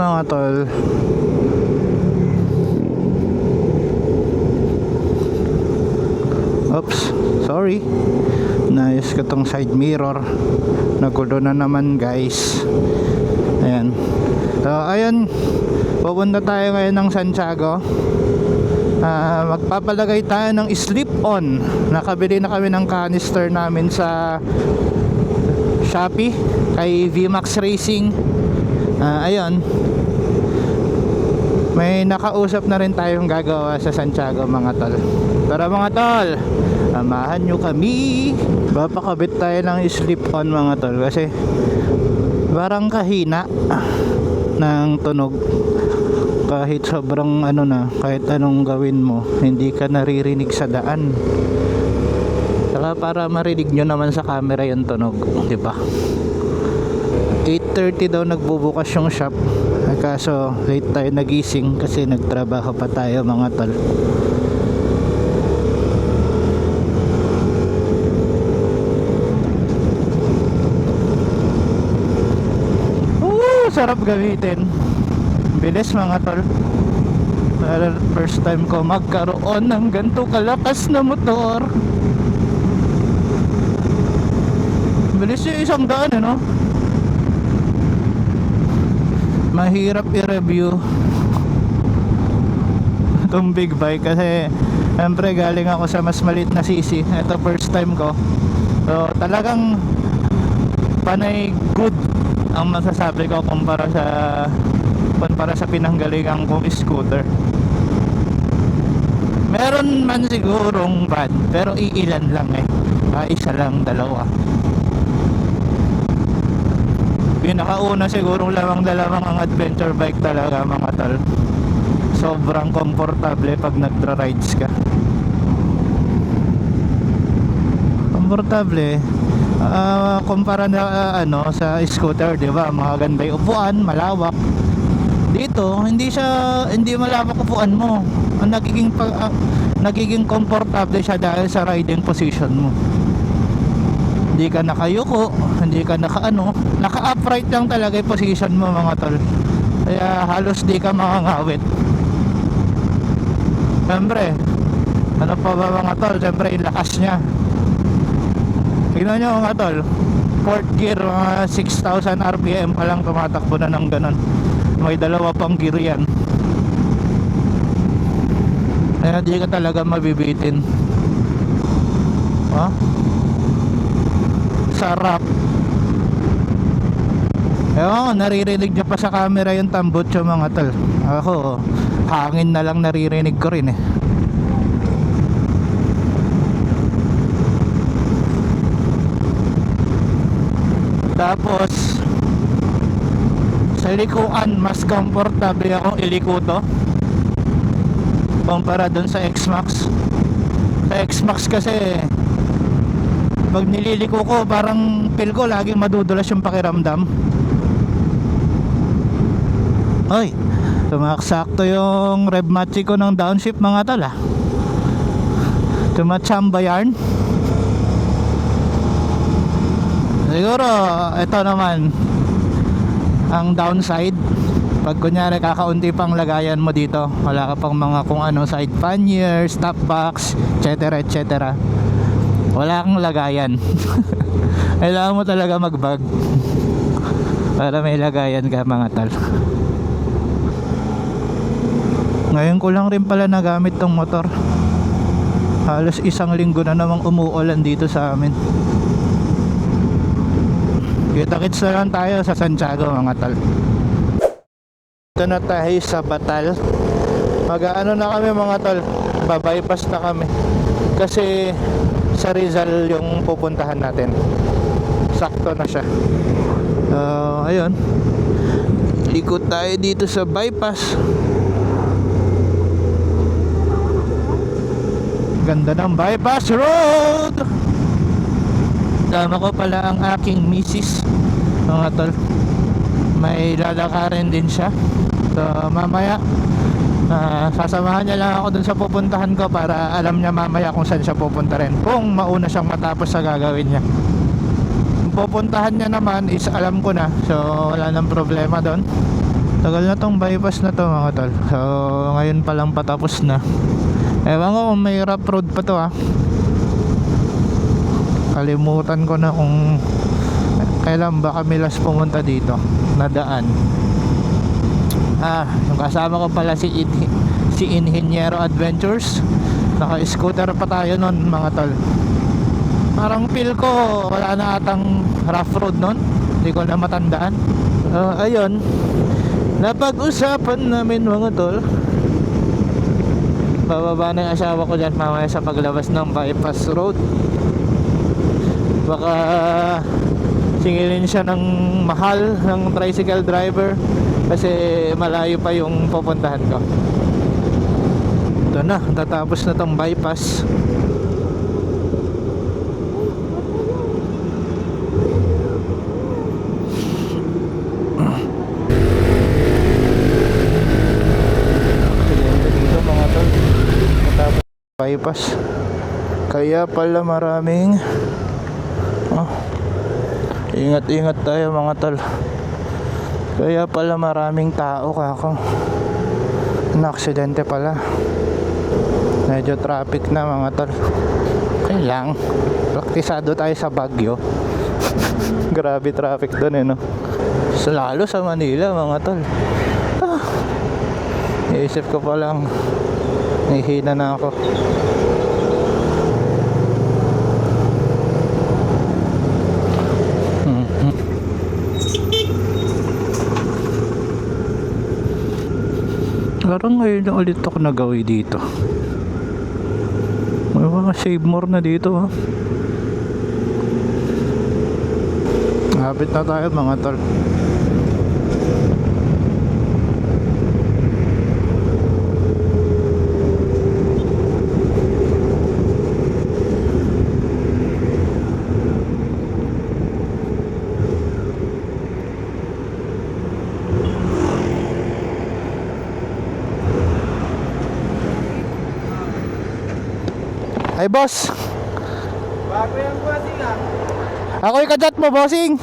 mga tol. Oops, sorry. Naayos ko tong side mirror. Nagulo na naman guys. Ayan. So ayun, pupunta tayo ngayon ng Santiago. Magpapalagay tayo ng slip-on. Nakabili na kami ng canister namin sa Shopee kay VMAX Racing. Ayun, may nakausap na rin tayong gagawa sa Santiago mga tol. Tara mga tol, samahan nyo kami. Papakabit tayo ng slip-on mga tol kasi parang kahina ng tunog. Kahit sobrang ano na, kahit anong gawin mo, hindi ka naririnig sa daan. Saka para marinig nyo naman sa camera yung tunog, di ba? 8:30 daw nagbubukas yung shop. Kaso late tayo nagising kasi nagtrabaho pa tayo mga tol. Sarap gamitin. Bilis mga tol. First time ko magkaroon ng ganito kalakas na motor. Bilis yung isang daan ano. Mahirap i-review itong big bike kasi siyempre galing ako sa mas maliit na CC. Ito first time ko. So talagang panay good ang masasabi ko kumpara sa pinanggalingan kong scooter. Meron man sigurong bad pero iilan lang isa lang, dalawa. Pinakauna sigurong dalawang ang adventure bike talaga mga tol. Sobrang komportable pag nagra-rides ka. Komportable kumpara na sa scooter, di ba? Maganda yung upuan, malawak. Dito hindi malawak upuan mo. Ang nagiging komportable siya dahil sa riding position mo. Hindi ka nakayuko, hindi ka naka-upright lang talaga yung position mo mga tol. Kaya halos di ka makangawit. Siyempre, ano pa ba mga tol? Siyempre, ilakas niya. Tignan nyo mga tol, 4th gear, mga 6,000 RPM pa lang tumatakbo na ng ganon. May dalawa pang gear yan. Kaya di ka talaga mabibitin. Sarap. Ewan, naririnig nyo pa sa camera yung tambutso mga tol. Ako, hangin na lang naririnig ko rin Tapos sa likuan mas komportable akong iliko to kumpara dun sa X-Max. Sa X-Max kasi pag nililiko ko parang feel ko laging madudulas yung pakiramdam. Oy, tumaksakto yung rev match ko ng downshift mga tol Tumachamba yarn. Siguro ito naman ang downside. Pag kunyari kakaunti pang lagayan mo dito, wala ka pang mga kung ano side pannier, stop box, etc etc. Wala kang lagayan. Kailangan mo talaga mag-bag para may lagayan ka mga tal. Ngayon ko lang rin pala nagamit tong motor. Halos isang linggo na namang umuulan dito sa amin. Kita-kits na lang tayo sa Santiago mga tal. Ito na tayo sa Batal. Mag-ano na kami mga tal, babypass na kami kasi sa Rizal yung pupuntahan natin. Sakto na siya. Ayun, ikot tayo dito sa bypass. Ganda ng bypass road. Dama ko pala ang aking misis mga tol. May lalakarin din siya. So mamaya sasamahan niya lang ako dun sa pupuntahan ko para alam niya mamaya kung saan siya pupunta rin, kung mauna siyang matapos sa gagawin niya. Yung pupuntahan niya naman is alam ko na, so wala nang problema doon. Tagal na tong bypass na to mga tol. So ngayon pa lang patapos na. Ewan ko kung may rough road pa to ah. Kalimutan ko na kung kailan ba kami last pumunta dito na daan. Yung kasama ko pala si Inhinyero Adventures. Naka-scooter pa tayo nun mga tol. Parang feel ko wala na atang rough road nun. Hindi ko na matandaan. Ayun, napag-usapan namin mga tol. Bababa na yung asawa ko dyan mamaya sa paglabas ng bypass road. Baka singilin siya ng mahal ng tricycle driver kasi malayo pa yung pupuntahan ko. Ito na, tatapos na tong bypass. Dito mga tol, natapos bypass. Kaya pala maraming ingat-ingat tayo mga tol. Kaya pala maraming tao kako. Na-aksidente pala. Medyo traffic na mga tol. Okay lang. Praktisado tayo sa Baguio. Grabe traffic doon eh no. Lalo sa Manila mga tol. Iisip ko pa lang nahihina na ako. Parang ngayon na ulit ako nagawi dito. May mga save more na dito ha. Hapit na tayo mga tol. Ay boss, Bago yung bossing ah. ako yung kajat mo bossing.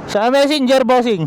Sa messenger bossing.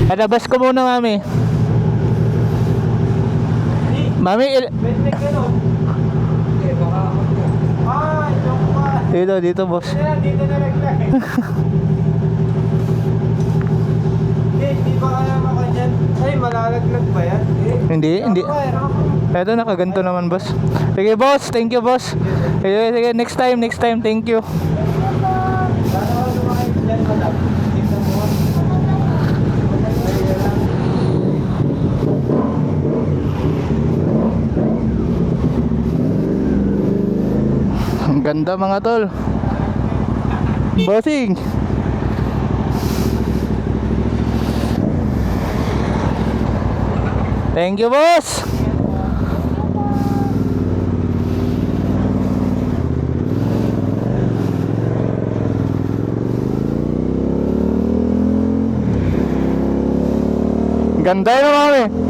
Palabas ko muna mami. Mami, Bente ka no? Okay, baka ako niya. Joke pa. dito boss. Dito na naglagay. Hindi ba kaya maka dyan? Ay, malalaglag ba yan? Hindi. Eto nakaganto naman boss. Sige boss, thank you boss. Sige, next time, thank you. Sana ako lumakay dyan madam. Tingnan mo. Ang ganda mga tol. Bossing. Thank you boss. Ganda yun, mami.